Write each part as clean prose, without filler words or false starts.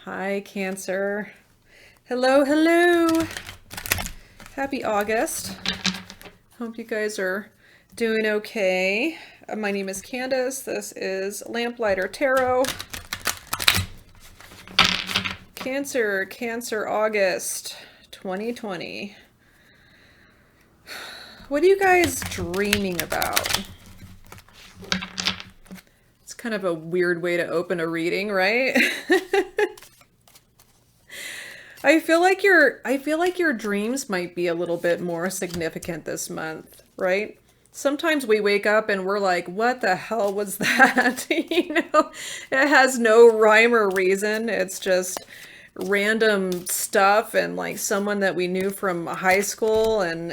Hi, Cancer. Hello, hello. Happy August. Hope you guys are doing okay. My name is Candace. This is Lamplighter Tarot. Cancer, August 2020. What are you guys dreaming about? It's kind of a weird way to open a reading, right? I feel like your dreams might be a little bit more significant this month, right? Sometimes we wake up and we're like, what the hell was that? It has no rhyme or reason. It's just random stuff and like someone that we knew from high school and,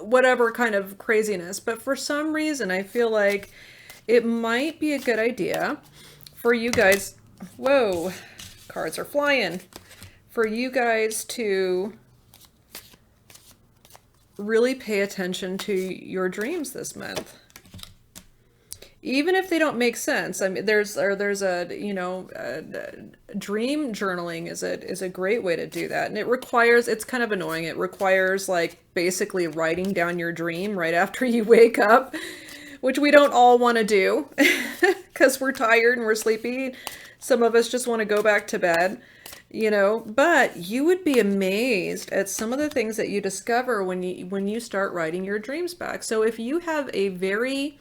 whatever kind of craziness. But for some reason, I feel like it might be a good idea for you guys. Whoa, cards are flying. For you guys to really pay attention to your dreams this month. Even if they don't make sense. I mean, there's dream journaling is a great way to do that. And it's kind of annoying. It requires like basically writing down your dream right after you wake up, which we don't all want to do because we're tired and we're sleepy. Some of us just want to go back to bed. But you would be amazed at some of the things that you discover when you start writing your dreams back. So if you have a very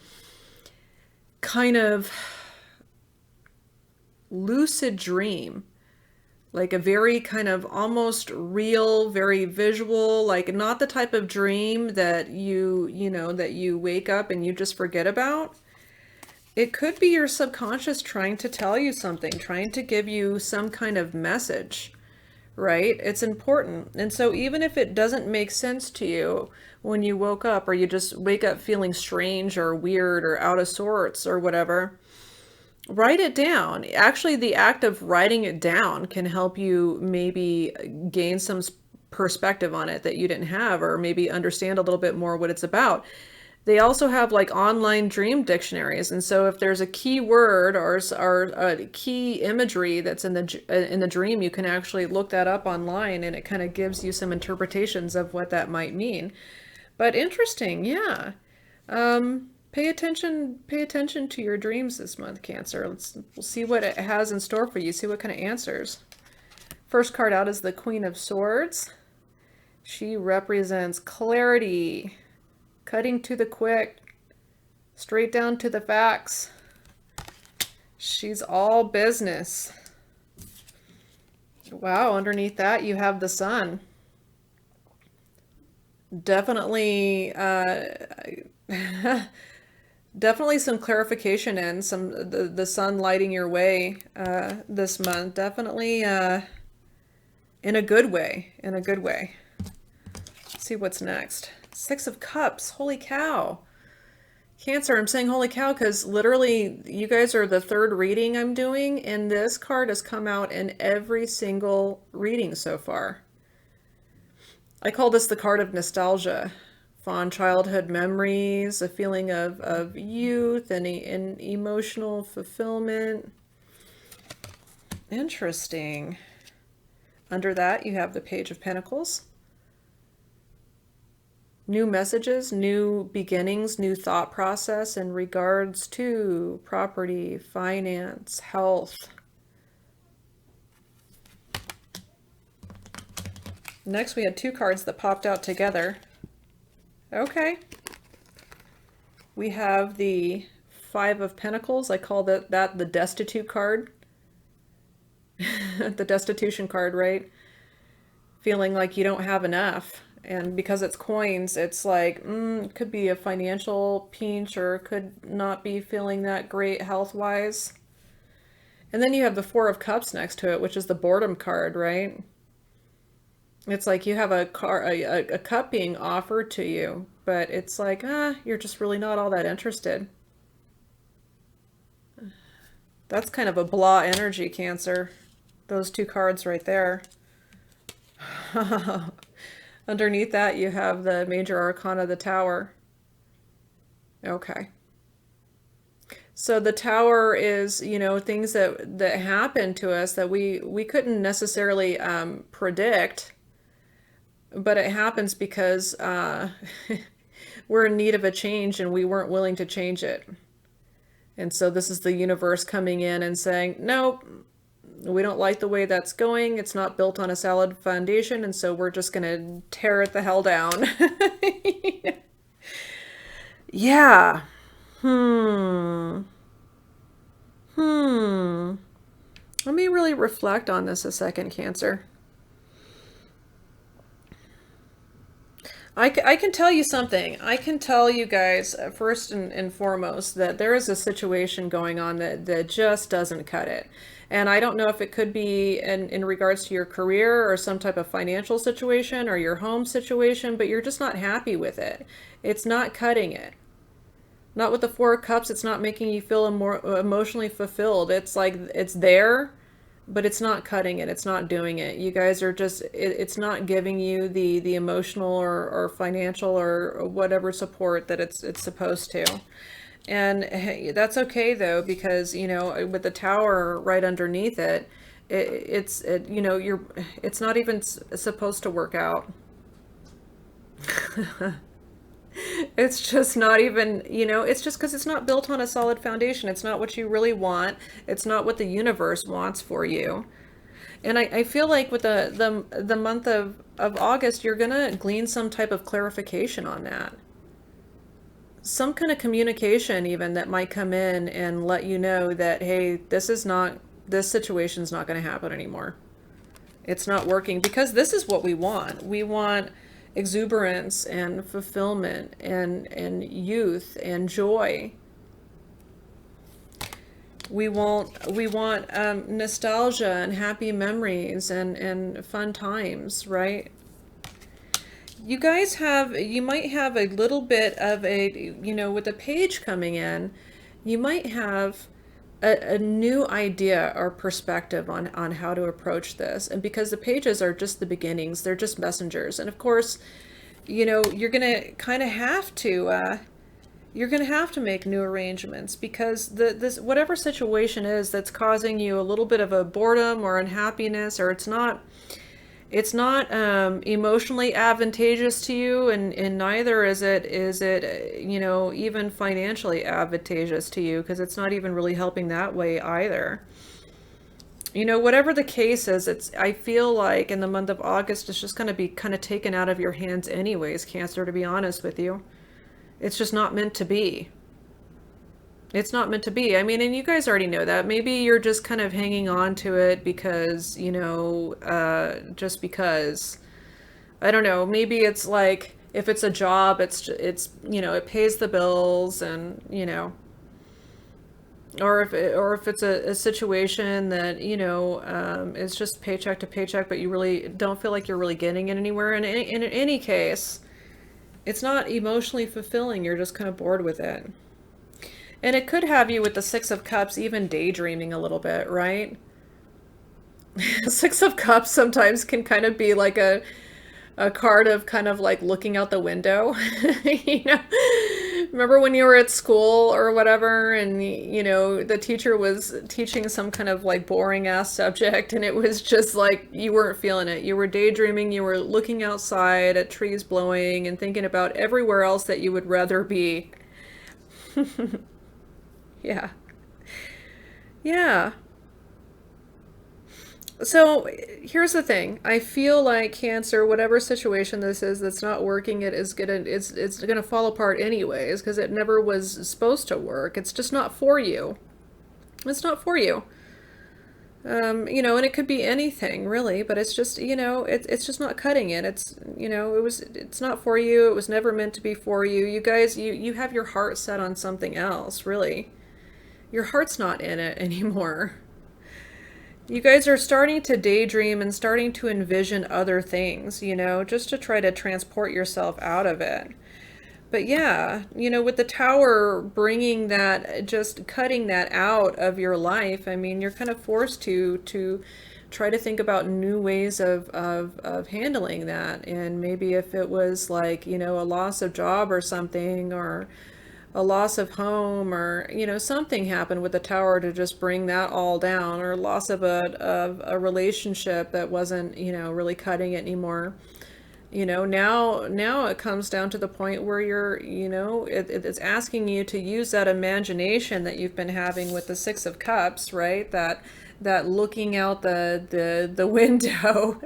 kind of lucid dream, like a very kind of almost real, very visual, like not the type of dream that you wake up and you just forget about. It could be your subconscious trying to tell you something, trying to give you some kind of message, right? It's important. And so even if it doesn't make sense to you when you woke up, or you just wake up feeling strange or weird or out of sorts or whatever, write it down. Actually, the act of writing it down can help you maybe gain some perspective on it that you didn't have, or maybe understand a little bit more what it's about. They also have like online dream dictionaries, and so if there's a key word or a key imagery that's in the dream, you can actually look that up online, and it kind of gives you some interpretations of what that might mean. But interesting, yeah. Pay attention to your dreams this month, Cancer. We'll see what it has in store for you. See what kind of answers. First card out is the Queen of Swords. She represents clarity. Cutting to the quick, straight down to the facts. She's all business. Wow, underneath that you have the Sun. Definitely, definitely some clarification and the Sun lighting your way this month. Definitely in a good way. In a good way. Let's see what's next. Six of Cups. Holy cow. Cancer, I'm saying holy cow because literally you guys are the third reading I'm doing, and this card has come out in every single reading so far. I call this the card of nostalgia. Fond childhood memories, a feeling of youth and emotional fulfillment. Interesting. Under that you have the Page of Pentacles. New messages, new beginnings, new thought process in regards to property, finance, health. Next, we had two cards that popped out together. Okay. We have the Five of Pentacles. I call that the destitute card. The destitution card, right? Feeling like you don't have enough. And because it's coins, it's like, it could be a financial pinch or could not be feeling that great health-wise. And then you have the Four of Cups next to it, which is the boredom card, right? It's like you have a cup being offered to you, but it's like, you're just really not all that interested. That's kind of a blah energy, Cancer. Those two cards right there. Underneath that, you have the Major Arcana, the Tower. Okay. So the tower is, things that happen to us that we couldn't necessarily predict, but it happens because we're in need of a change and we weren't willing to change it. And so this is the universe coming in and saying, nope, we don't like the way that's going. It's not built on a solid foundation, and so we're just going to tear it the hell down. Yeah. Hmm. Hmm. Let me really reflect on this a second, Cancer. I can tell you something. I can tell you guys, first and foremost, that there is a situation going on that just doesn't cut it. And I don't know if it could be in regards to your career or some type of financial situation or your home situation, but you're just not happy with it. It's not cutting it. Not with the Four of Cups, it's not making you feel more emotionally fulfilled. It's like it's there, but it's not cutting it. It's not doing it. You guys are just, it's not giving you the emotional or financial or whatever support that it's supposed to. And hey, that's okay though, because, with the tower right underneath it, it's not even supposed to work out. It's just not even, it's just because it's not built on a solid foundation. It's not what you really want. It's not what the universe wants for you. And I feel like with the month of August, you're gonna glean some type of clarification on that. Some kind of communication even that might come in and let you know that, hey, this situation's not gonna happen anymore. It's not working because this is what we want. We want exuberance and fulfillment and youth and joy. We want nostalgia and happy memories and fun times, right? You might have a little bit of with the page coming in, you might have a new idea or perspective on how to approach this. And because the pages are just the beginnings, they're just messengers. And of course, you're gonna kind of have to you're gonna have to make new arrangements because this whatever situation is that's causing you a little bit of a boredom or unhappiness, or it's not emotionally advantageous to you, and neither is it even financially advantageous to you, because it's not even really helping that way either. Whatever the case is, I feel like in the month of August, it's just going to be kind of taken out of your hands anyways, Cancer, to be honest with you. It's just not meant to be. It's not meant to be. I mean, and you guys already know that. Maybe you're just kind of hanging on to it because, just because. I don't know. Maybe it's like if it's a job, it pays the bills, and, or if it's a situation that, is just paycheck to paycheck, but you really don't feel like you're really getting it anywhere. And in any case, it's not emotionally fulfilling. You're just kind of bored with it. And it could have you with the Six of Cups even daydreaming a little bit, right? Six of Cups sometimes can kind of be like a card of kind of like looking out the window. you know Remember when you were at school or whatever, and the teacher was teaching some kind of like boring ass subject, and it was just like you weren't feeling it. You were daydreaming, you were looking outside at trees blowing and thinking about everywhere else that you would rather be. Yeah. Yeah. So here's the thing. I feel like Cancer, whatever situation this is that's not working, it's gonna fall apart anyways, because it never was supposed to work. It's just not for you. It's not for you. And it could be anything really, but it's just, it's just not cutting it. It's not for you. It was never meant to be for you. You guys, you have your heart set on something else, really. Your heart's not in it anymore. You guys are starting to daydream and starting to envision other things, just to try to transport yourself out of it. But yeah, with the tower bringing that, just cutting that out of your life, I mean, you're kind of forced to try to think about new ways of handling that. And maybe if it was like, a loss of job or something, or a loss of home, or something happened with the tower to just bring that all down, or loss of a relationship that wasn't really cutting it anymore. Now it comes down to the point where it's asking you to use that imagination that you've been having with the Six of Cups, right? That looking out the window,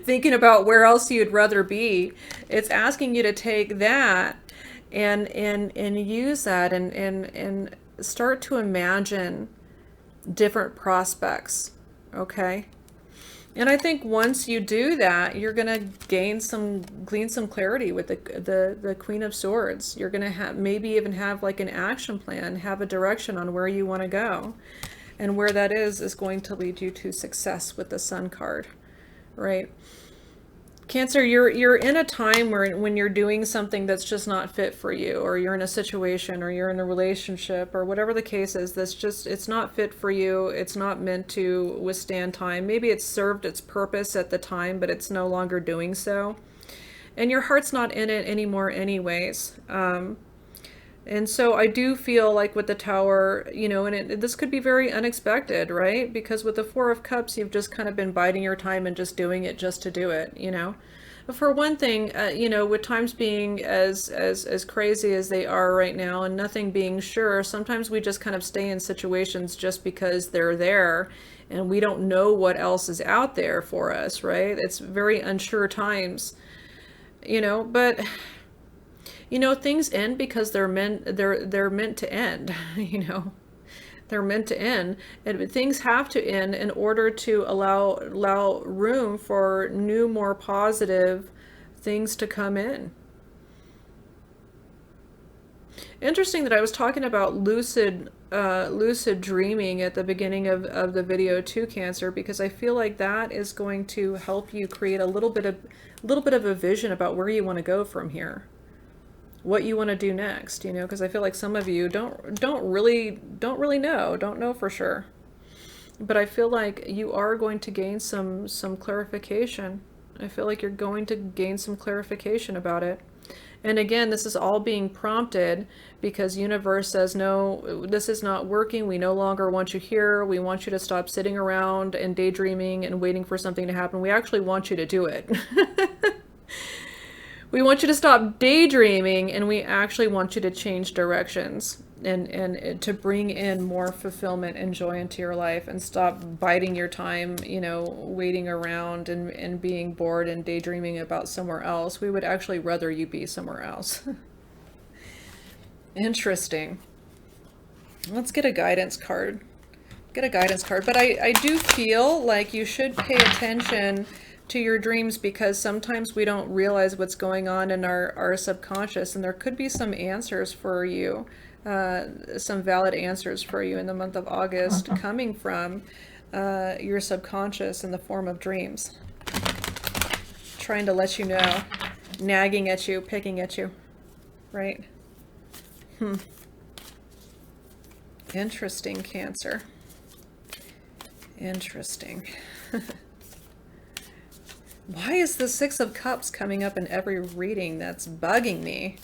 thinking about where else you'd rather be. It's asking you to take that and use that and start to imagine different prospects. Okay? And I think once you do that, you're going to glean some clarity with the Queen of Swords. You're going to have maybe even have like an action plan, have a direction on where you want to go. And where that is going to lead you to success with the Sun card, right? Cancer, you're in a time where when you're doing something that's just not fit for you, or you're in a situation, or you're in a relationship, or whatever the case is, it's not fit for you. It's not meant to withstand time. Maybe it's served its purpose at the time, but it's no longer doing so. And your heart's not in it anymore anyways. And so I do feel like with the Tower, and this could be very unexpected, right? Because with the Four of Cups, you've just kind of been biding your time and just doing it just to do it, But for one thing, with times being as crazy as they are right now and nothing being sure, sometimes we just kind of stay in situations just because they're there and we don't know what else is out there for us, right? It's very unsure times, but things end because they're meant to end. They're meant to end, and things have to end in order to allow room for new, more positive things to come in. Interesting that I was talking about lucid dreaming at the beginning of the video too, Cancer, because I feel like that is going to help you create a little bit of a vision about where you want to go from here, what you want to do next, because I feel like some of you don't really know for sure. But I feel like you are going to gain some clarification. I feel like you're going to gain some clarification about it. And again, this is all being prompted because universe says, no, this is not working. We no longer want you here. We want you to stop sitting around and daydreaming and waiting for something to happen. We actually want you to do it. We want you to stop daydreaming, and we actually want you to change directions and to bring in more fulfillment and joy into your life, and stop biding your time, waiting around and being bored and daydreaming about somewhere else. We would actually rather you be somewhere else. Interesting. Let's get a guidance card. But I do feel like you should pay attention to your dreams, because sometimes we don't realize what's going on in our subconscious, and there could be some answers for you, some valid answers for you in the month of August coming from your subconscious in the form of dreams, trying to let you know, nagging at you, picking at you, right? Interesting, Cancer. Interesting. Why is the Six of Cups coming up in every reading? That's bugging me.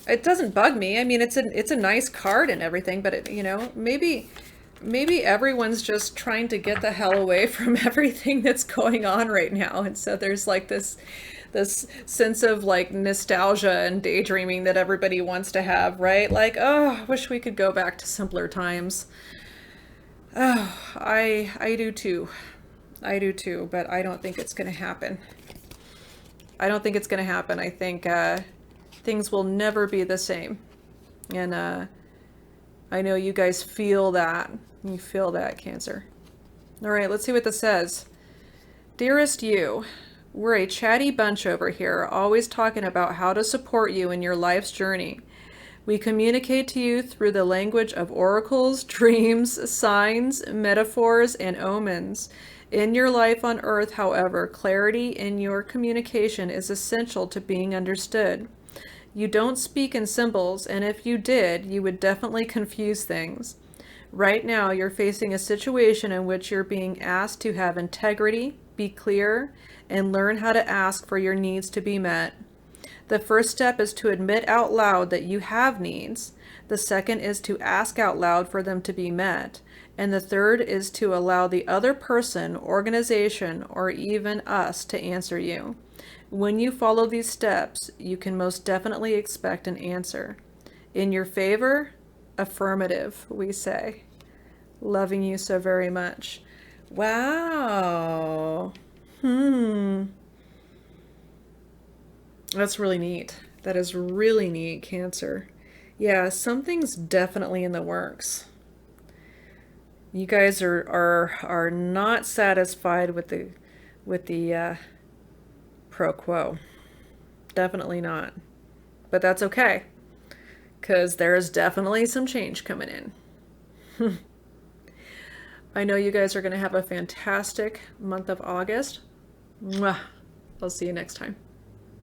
It doesn't bug me. I mean, it's a nice card and everything, but maybe everyone's just trying to get the hell away from everything that's going on right now. And so there's like this sense of like nostalgia and daydreaming that everybody wants to have, right? Like, oh, I wish we could go back to simpler times. Oh, I do too. But I don't think it's going to happen. I think things will never be the same. And I know you guys feel that. You feel that, Cancer. All right, let's see what this says. Dearest you, we're a chatty bunch over here, always talking about how to support you in your life's journey. We communicate to you through the language of oracles, dreams, signs, metaphors, and omens. In your life on Earth, however, clarity in your communication is essential to being understood. You don't speak in symbols, and if you did, you would definitely confuse things. Right now, you're facing a situation in which you're being asked to have integrity, be clear, and learn how to ask for your needs to be met. The first step is to admit out loud that you have needs. The second is to ask out loud for them to be met. And the third is to allow the other person, organization, or even us to answer you. When you follow these steps, you can most definitely expect an answer. In your favor, affirmative, we say. Loving you so very much. Wow. That's really neat. That is really neat, Cancer. Yeah, something's definitely in the works. You guys are not satisfied with the pro quo. Definitely not. But that's okay, because there's definitely some change coming in. I know you guys are going to have a fantastic month of August. Mwah. I'll see you next time.